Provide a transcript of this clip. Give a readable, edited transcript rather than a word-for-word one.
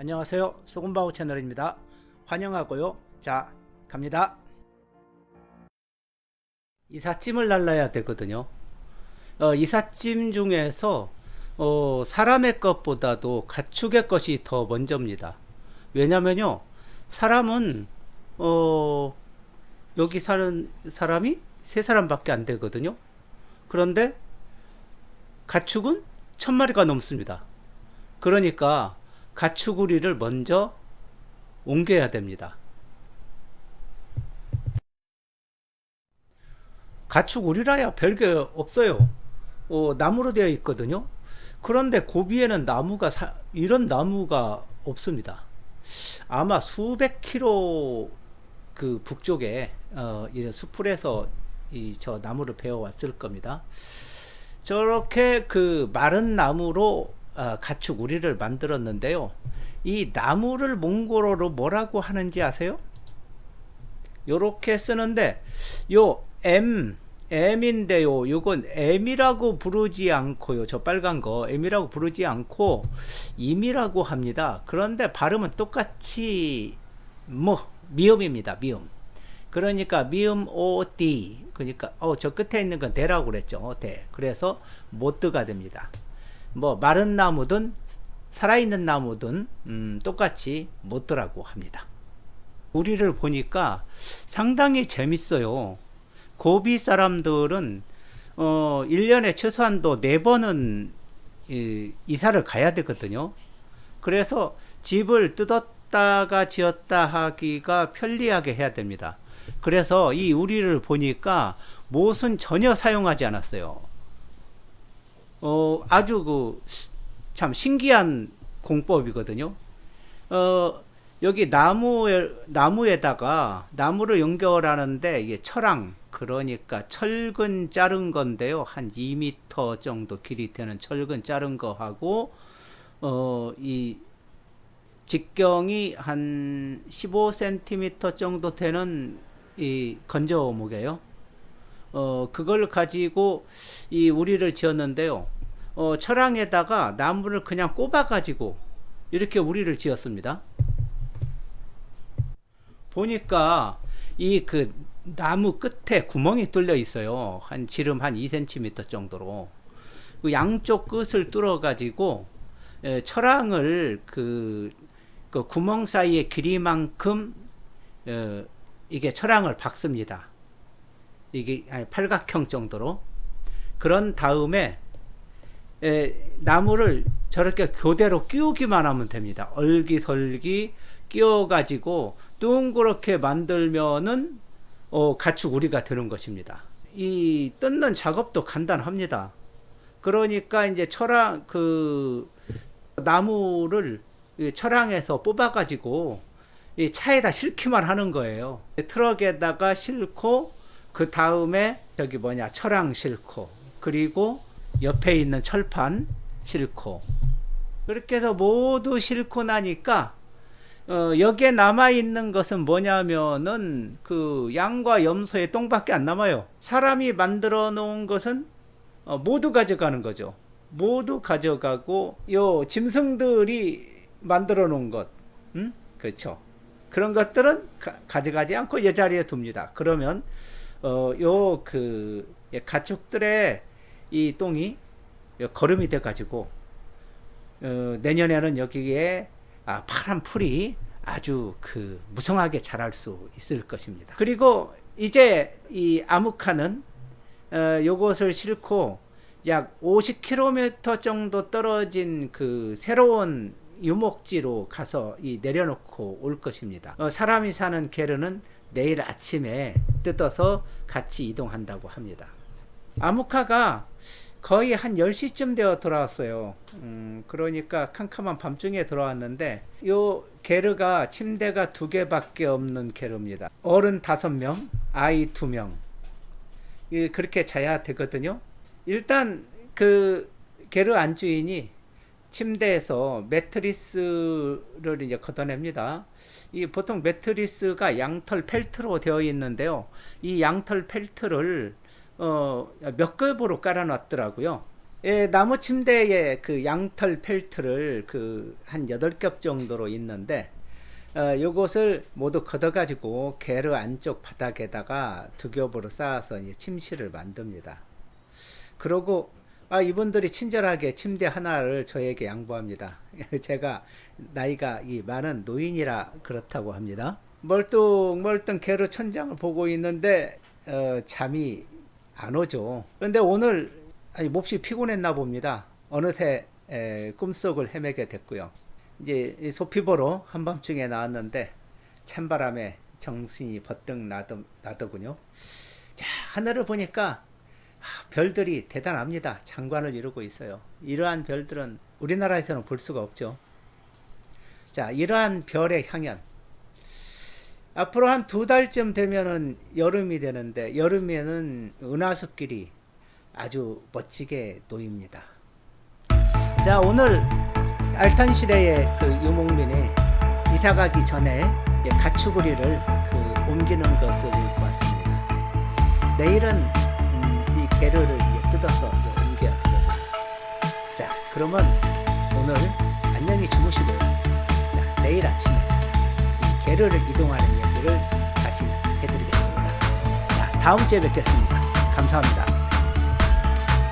안녕하세요. 소금바우 채널입니다. 환영하고요. 자, 갑니다. 이삿짐을 날라야 되거든요. 이삿짐 중에서 사람의 것보다도 가축의 것이 더 먼저입니다. 왜냐면요, 사람은 여기 사는 사람이 세 사람밖에 안 되거든요. 그런데 가축은 1000마리가 넘습니다. 그러니까 가축 우리를 먼저 옮겨야 됩니다. 가축 우리라야 별게 없어요. 나무로 되어 있거든요. 그런데 고비에는 이런 나무가 없습니다. 아마 수백 킬로 그 북쪽에 이런 수풀에서 저 나무를 베어 왔을 겁니다. 저렇게 그 마른 나무로 가축 우리를 만들었는데요. 이 나무를 몽골어로 뭐라고 하는지 아세요? 요렇게 쓰는데 요 M인데요. 요건 M이라고 부르지 않고요. 저 빨간 거 M이라고 부르지 않고 임이라고 합니다. 그런데 발음은 똑같이 미음입니다. 미음. 그러니까 미음 오디. 그러니까 저 끝에 있는 건 대라고 그랬죠. 대. 그래서 모드가 됩니다. 마른 나무든 살아있는 나무든 똑같이 모드라고 합니다. 우리를 보니까 상당히 재밌어요. 고비 사람들은 1년에 최소한도 4번은 이사를 가야 되거든요. 그래서 집을 뜯었다가 지었다 하기가 편리하게 해야 됩니다. 그래서 이 우리를 보니까 못은 전혀 사용하지 않았어요. 아주 참 신기한 공법이거든요. 여기 나무에다가 나무를 연결하는데 이게 철왕, 그러니까 철근 자른 건데요. 한 2m 정도 길이 되는 철근 자른 거 하고, 이 직경이 한 15cm 정도 되는 이 건조목이에요. 그걸 가지고 이 우리를 지었는데요. 철왕에다가 나무를 그냥 꼽아 가지고 이렇게 우리를 지었습니다. 보니까 이 그 나무 끝에 구멍이 뚫려 있어요. 지름 한 2cm 정도로. 그 양쪽 끝을 뚫어 가지고 철왕을 그 구멍 사이의 길이만큼 이게 철왕을 박습니다. 이게 팔각형 정도로. 그런 다음에 나무를 저렇게 교대로 끼우기만 하면 됩니다. 얼기설기 끼워 가지고 둥그렇게 만들면은 가축 우리가 되는 것입니다. 이 뜯는 작업도 간단합니다. 그러니까 이제 철왕 나무를 철왕에서 뽑아 가지고 이 차에다 싣기만 하는 거예요. 트럭에다가 싣고 그 다음에 철왕 싣고 그리고 옆에 있는 철판 싣고 그렇게 해서 모두 싣고 나니까 여기에 남아있는 것은 뭐냐면은 그 양과 염소의 똥밖에 안 남아요. 사람이 만들어 놓은 것은 모두 가져가는 거죠. 모두 가져가고 요 짐승들이 만들어 놓은 것, 그렇죠. 그런 것들은 가져가지 않고 이 자리에 둡니다. 그러면 가축들의 이 똥이 거름이 돼 가지고 내년에는 여기에 파란 풀이 아주 무성하게 자랄 수 있을 것입니다. 그리고 이제 이 아무카는 요것을 싣고 약 50km 정도 떨어진 새로운 유목지로 가서 내려놓고 올 것입니다. 사람이 사는 게르는 내일 아침에 뜯어서 같이 이동한다고 합니다. 아무카가 거의 한 10시쯤 되어 돌아왔어요. 그러니까 캄캄한 밤중에 돌아왔는데 요 게르가 침대가 2개밖에 없는 게르입니다. 어른 5명, 아이 2명. 그렇게 자야 되거든요. 일단 게르 안주인이 침대에서 매트리스를 이제 걷어냅니다. 보통 매트리스가 양털 펠트로 되어 있는데요. 이 양털 펠트를 몇 급으로 깔아놨더라고요. 예, 나무 침대에 그 양털 펠트를 그 한 8겹 정도로 있는데, 요것을 모두 걷어가지고 게르 안쪽 바닥에다가 2겹으로 쌓아서 이제 침실을 만듭니다. 그러고, 이분들이 친절하게 침대 하나를 저에게 양보합니다. 제가 나이가 많은 노인이라 그렇다고 합니다. 멀뚱멀뚱 게르 천장을 보고 있는데, 잠이 안 오죠. 그런데 오늘 몹시 피곤했나 봅니다. 어느새 꿈속을 헤매게 됐고요. 이제 소피보러 한밤중에 나왔는데 찬바람에 정신이 버뜩 나더군요. 자, 하늘을 보니까 별들이 대단합니다. 장관을 이루고 있어요. 이러한 별들은 우리나라에서는 볼 수가 없죠. 자, 이러한 별의 향연. 앞으로 한 2달쯤 되면은 여름이 되는데, 여름에는 은하수길이 아주 멋지게 놓입니다. 자, 오늘 알턴시레의 그 유목민이 이사 가기 전에 가축우리를 옮기는 것을 보았습니다. 내일은 이 게르를 뜯어서 옮겨야 되거든요. 자, 그러면 오늘 안녕히 주무시고요. 자, 내일 아침에 이 게르를 이동하는 얘기를 다시 해드리겠습니다. 자, 다음 주에 뵙겠습니다. 감사합니다.